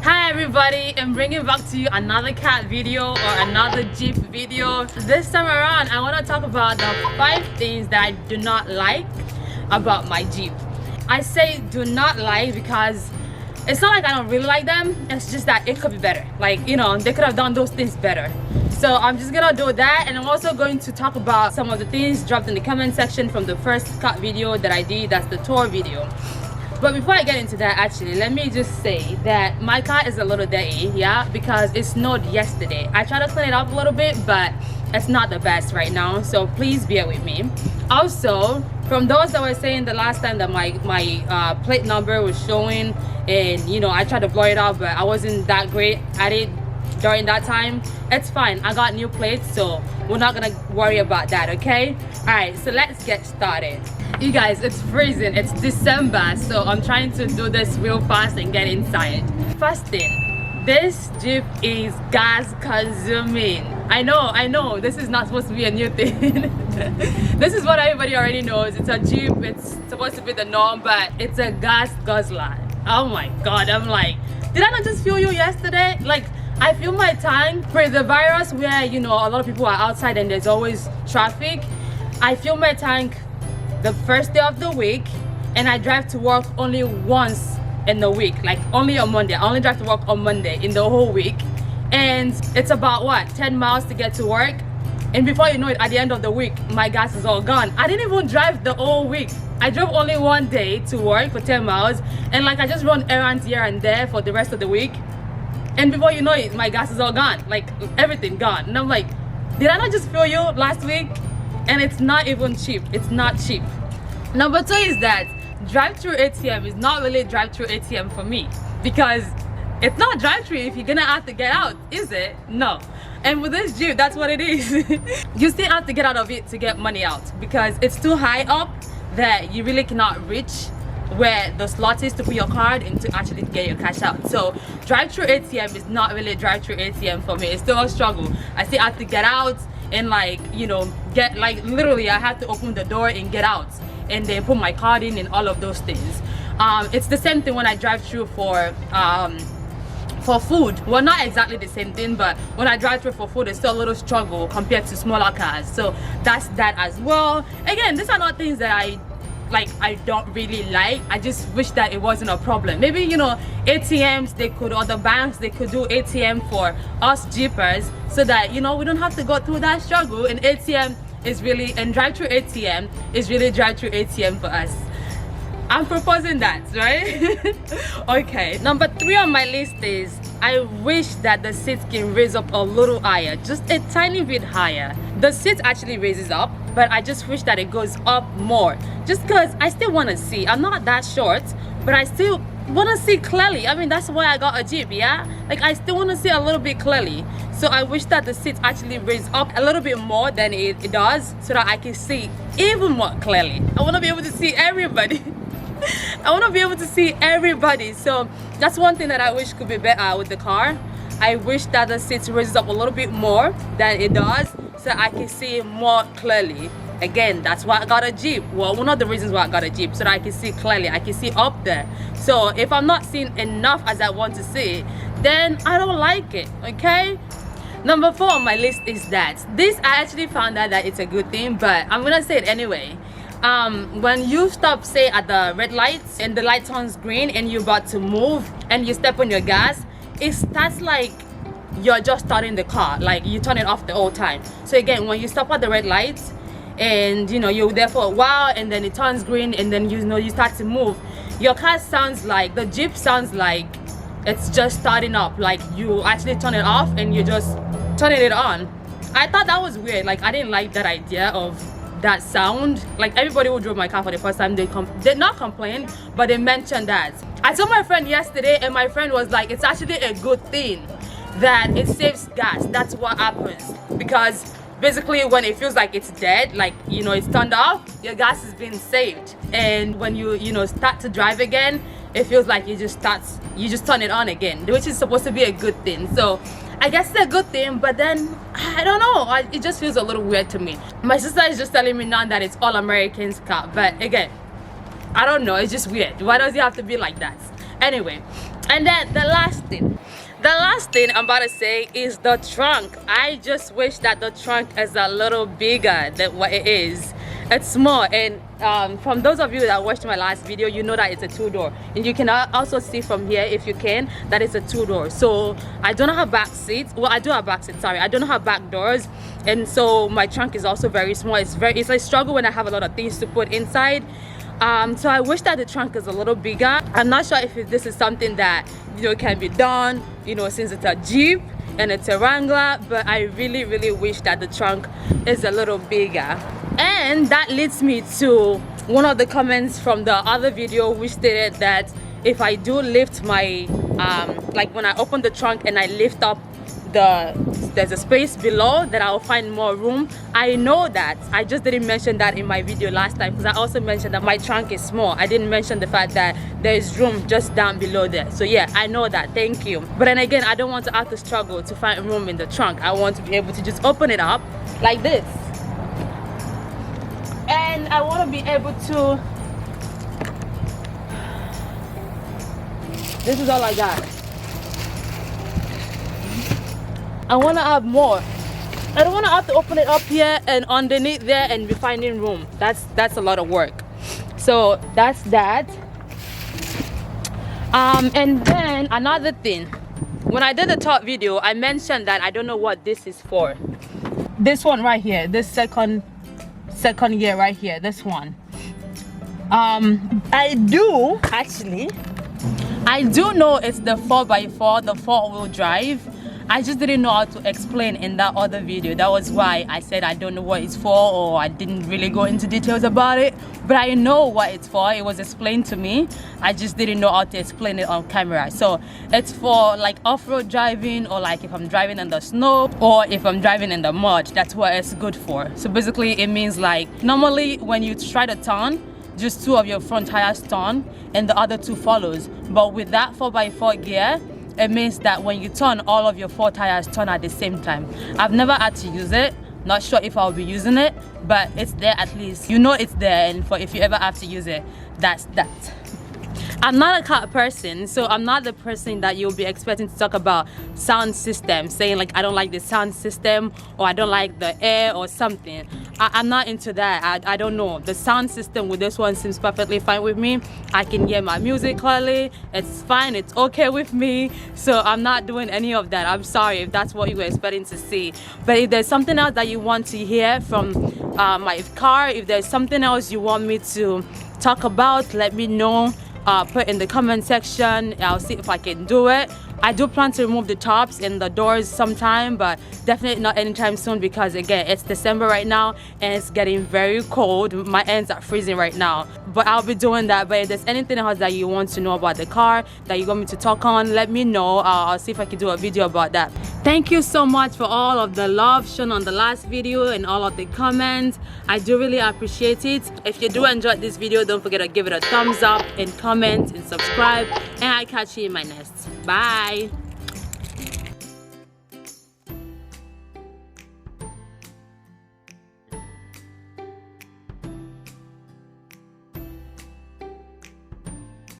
Hi everybody, I'm bringing back to you another cat video or another Jeep video. This time around I want to talk about the 5 things that I do not like about my Jeep. I say do not like because it's not like I don't really like them, it's just that it could be better. Like, you know, they could have done those things better. So I'm just gonna do that, and I'm also going to talk about some of the things dropped in the comment section from the first cat video that I did, that's the tour video. But before I get into that, actually, let me just say that my car is a little dirty, yeah, because it snowed yesterday. I tried to clean it up a little bit, but it's not the best right now, so please bear with me. Also, from those that were saying the last time that my plate number was showing, and you know, I tried to blur it out, but I wasn't that great at it during that time, it's fine. I got new plates, so we're not gonna worry about that, okay? All right, so let's get started. You guys, it's freezing, it's December, so I'm trying to do this real fast and get inside. First thing, this Jeep is gas consuming. I know this is not supposed to be a new thing. This is what everybody already knows. It's a Jeep, it's supposed to be the norm, but it's a gas guzzler. Oh my god, I'm like, did I not just fuel you yesterday? Like, I feel my tank for the virus where, you know, a lot of people are outside and there's always traffic. I fill my tank the first day of the week, and I drive to work only once in the week, like only on Monday. I only drive to work on Monday in the whole week, and it's about what, 10 miles to get to work, and before you know it, at the end of the week my gas is all gone. I didn't even drive the whole week. I drove only one day to work for 10 miles, and like I just run errands here and there for the rest of the week, and before you know it, my gas is all gone, like everything gone. And I'm like, did I not just fill you last week? And it's not even cheap. It's not cheap. Number 2 is that DriveThru ATM is not really DriveThru ATM for me, because it's not DriveThru if you're gonna have to get out, is it? No. And with this Jeep, that's what it is. You still have to get out of it to get money out, because it's too high up that you really cannot reach where the slot is to put your card and to actually get your cash out. So DriveThru ATM is not really DriveThru ATM for me. It's still a struggle. I still have to get out and, like, you know, get, like, literally I have to open the door and get out and then put my card in and all of those things. It's the same thing when I drive through for food. Well, not exactly the same thing, but when I drive through for food, it's still a little struggle compared to smaller cars. So that's that as well. Again, these are not things that I don't really like. I just wish that it wasn't a problem. Maybe, you know, ATMs, they could, or the banks, they could do ATM for us Jeepers, so that, you know, we don't have to go through that struggle. And ATM is really, and DriveThru ATM is really DriveThru ATM for us. I'm proposing that, right? Okay, number 3 on my list is I wish that the seats can raise up a little higher, just a tiny bit higher. The seat actually raises up, but I just wish that it goes up more, just because I still want to see. I'm not that short, but I still want to see clearly. I mean, that's why I got a Jeep, yeah? Like, I still want to see a little bit clearly. So I wish that the seats actually raise up a little bit more than it does, so that I can see even more clearly. I want to be able to see everybody. I want to be able to see everybody. So that's one thing that I wish could be better with the car. I wish that the seats raises up a little bit more than it does, so I can see more clearly. Again, that's why I got a Jeep. Well, one of the reasons why I got a Jeep, so that I can see clearly, I can see up there. So if I'm not seeing enough as I want to see, then I don't like it, okay? Number 4 on my list is that this, I actually found out that it's a good thing, but I'm gonna say it anyway. When you stop, say at the red lights, and the light turns green and you're about to move and you step on your gas, it starts like you're just starting the car, like you turn it off the whole time. So again, when you stop at the red lights and, you know, you're there for a while and then it turns green and then, you know, you start to move, your car sounds like, the Jeep sounds like it's just starting up, like you actually turn it off and you're just turning it on. I thought that was weird. Like, I didn't like that idea of that sound. Like, everybody who drove my car for the first time, they did not complain, but they mentioned that. I told my friend yesterday, and my friend was like, it's actually a good thing that it saves gas. That's what happens, because basically when it feels like it's dead, like, you know, it's turned off, your gas is being saved, and when you know, start to drive again, it feels like you just turn it on again, which is supposed to be a good thing. So I guess it's a good thing, but then I don't know, it just feels a little weird to me. My sister is just telling me now that it's all Americans car, but again, I don't know, it's just weird. Why does it have to be like that? Anyway, And then the last thing I'm about to say is the trunk. I just wish that the trunk is a little bigger than what it is. It's small, and from those of you that watched my last video, you know that it's a 2-door, and you can also see from here, if you can, that it's a 2-door. So I don't have back seats. Well, I do have back seats, sorry. I don't have back doors, and so my trunk is also very small. It's a struggle when I have a lot of things to put inside. So I wish that the trunk is a little bigger. I'm not sure if this is something that, you know, can be done, you know, since it's a Jeep and it's a Wrangler, but I really wish that the trunk is a little bigger. And that leads me to one of the comments from the other video, which stated that if I do lift my like when I open the trunk and I lift up there's a space below, that I'll find more room. I know that. I just didn't mention that in my video last time, because I also mentioned that my trunk is small. I didn't mention the fact that there is room just down below there. So yeah, I know that. Thank you. But then again, I don't want to have to struggle to find room in the trunk. I want to be able to just open it up like this, and I want to be able to, this is all I got. I want to have more. I don't want to have to open it up here and underneath there and be finding room. That's a lot of work. So that's that. And then another thing, when I did the top video, I mentioned that I don't know what this is for. This one right here, this second gear right here, this one. I do know it's the 4x4, the 4-wheel drive. I just didn't know how to explain in that other video. That was why I said I don't know what it's for, or I didn't really go into details about it. But I know what it's for. It was explained to me. I just didn't know how to explain it on camera. So it's for like off-road driving, or like if I'm driving in the snow, or if I'm driving in the mud. That's what it's good for. So basically it means like normally when you try to turn, just 2 of your front tires turn and the other 2 follows. But with that 4x4 gear, it means that when you turn, all of your 4 tires turn at the same time. I've never had to use it. Not sure if I'll be using it, but it's there at least. You know it's there, and for if you ever have to use it, that's that. I'm not a car person, so I'm not the person that you'll be expecting to talk about sound system, saying like I don't like the sound system, or I don't like the air or something. I'm not into that. I don't know. The sound system with this one seems perfectly fine with me. I can hear my music clearly. It's fine. It's okay with me. So I'm not doing any of that. I'm sorry if that's what you were expecting to see. But if there's something else that you want to hear from my car, if there's something else you want me to talk about, let me know. Put in the comment section. I'll see if I can do it. I do plan to remove the tops and the doors sometime, but definitely not anytime soon, because again, it's December right now and it's getting very cold. My hands are freezing right now, but I'll be doing that. But if there's anything else that you want to know about the car that you want me to talk on, let me know. I'll see if I can do a video about that. Thank you so much for all of the love shown on the last video and all of the comments. I do really appreciate it. If you do enjoy this video, don't forget to give it a thumbs up and comment and subscribe, and I'll catch you in my next. Bye.